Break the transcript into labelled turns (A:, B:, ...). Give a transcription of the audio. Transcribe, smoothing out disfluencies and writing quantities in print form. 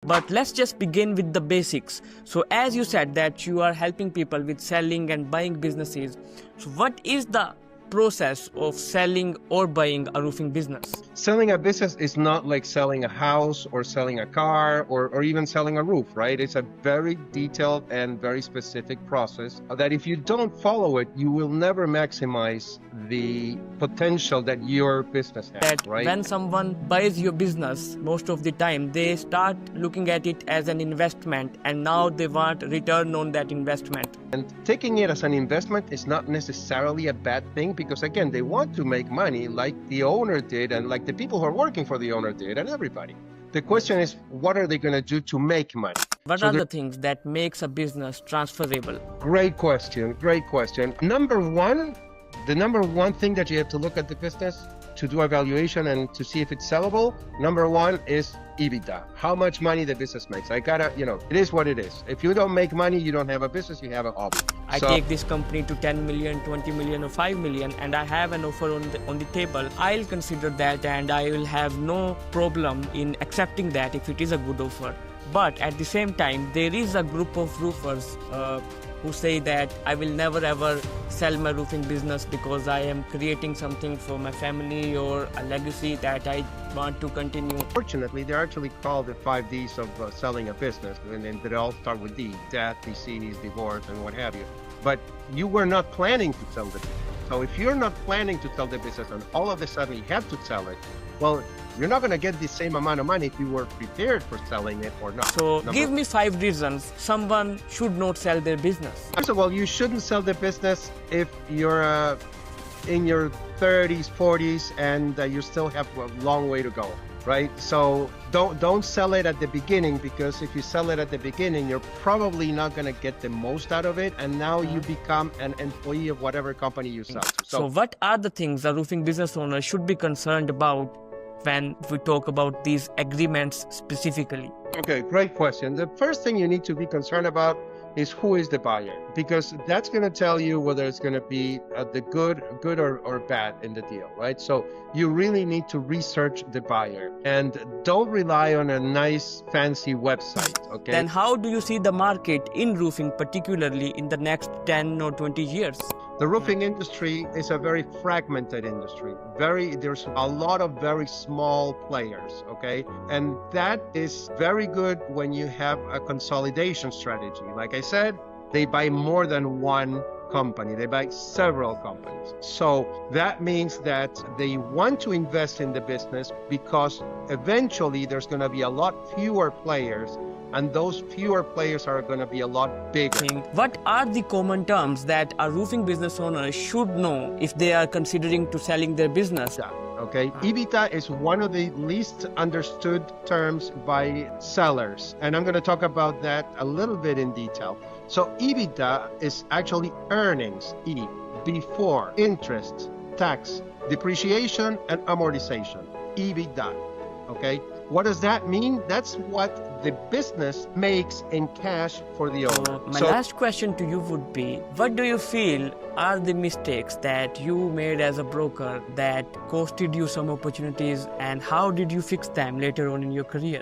A: But let's just begin with the basics. So as you said that you are helping people with selling and buying businesses, so what is the process of selling or buying a roofing business?
B: Selling a business is not like selling a house or selling a car or even selling a roof, right? It's a very detailed and very specific process that if you don't follow it, you will never maximize the potential that your business has,
A: That
B: right?
A: when someone buys your business, most of the time they start looking at it as an investment, and now they want return on that investment.
B: And taking it as an investment is not necessarily a bad thing because, again, they want to make money like the owner did and like the people who are working for the owner did and everybody. The question is, what are they going to do to make money?
A: What are the things that makes a business transferable?
B: Great question. Great question. The number one thing that you have to look at the business to do evaluation and to see if it's sellable, number one is EBITDA. How much money the business makes. I gotta, it is what it is. If you don't make money, you don't have a business, you have a hobby.
A: I take this company to 10 million, 20 million or 5 million and I have an offer on the table. I'll consider that and I will have no problem in accepting that if it is a good offer. But at the same time, there is a group of roofers who say that I will never ever sell my roofing business because I am creating something for my family or a legacy that I want to continue.
B: Fortunately, they're actually called the 5 Ds of selling a business, and then they all start with D: death, disease, divorce, and what have you. But you were not planning to sell the business. So if you're not planning to sell the business and all of a sudden you have to sell it, well, you're not going to get the same amount of money if you were prepared for selling it or not.
A: So give me 5 reasons someone should not sell their business.
B: First of all, you shouldn't sell the business if you're in your 30s, 40s, and you still have a long way to go, right? So don't sell it at the beginning, because if you sell it at the beginning, you're probably not going to get the most out of it, and now you become an employee of whatever company you sell to.
A: So what are the things a roofing business owner should be concerned about when we talk about these agreements specifically?
B: Okay, great question. The first thing you need to be concerned about is who is the buyer, because that's going to tell you whether it's going to be the good or bad in the deal, right? So you really need to research the buyer and don't rely on a nice fancy website, okay?
A: Then how do you see the market in roofing, particularly in the next 10 or 20 years?
B: The roofing industry is a very fragmented industry. There's a lot of very small players, okay? And that is very good when you have a consolidation strategy. Like I said, they buy more than one company. They buy several companies. So that means that they want to invest in the business because eventually there's going to be a lot fewer players, and those fewer players are going to be a lot bigger.
A: What are the common terms that a roofing business owner should know if they are considering to selling their business?
B: Okay, EBITDA is one of the least understood terms by sellers, and I'm going to talk about that a little bit in detail. So EBITDA is actually earnings, E, before interest, tax, depreciation, and amortization. EBITDA. Okay, what does that mean? That's what the business makes in cash for the owner.
A: My last question to you would be, what do you feel are the mistakes that you made as a broker that costed you some opportunities, and how did you fix them later on in your career?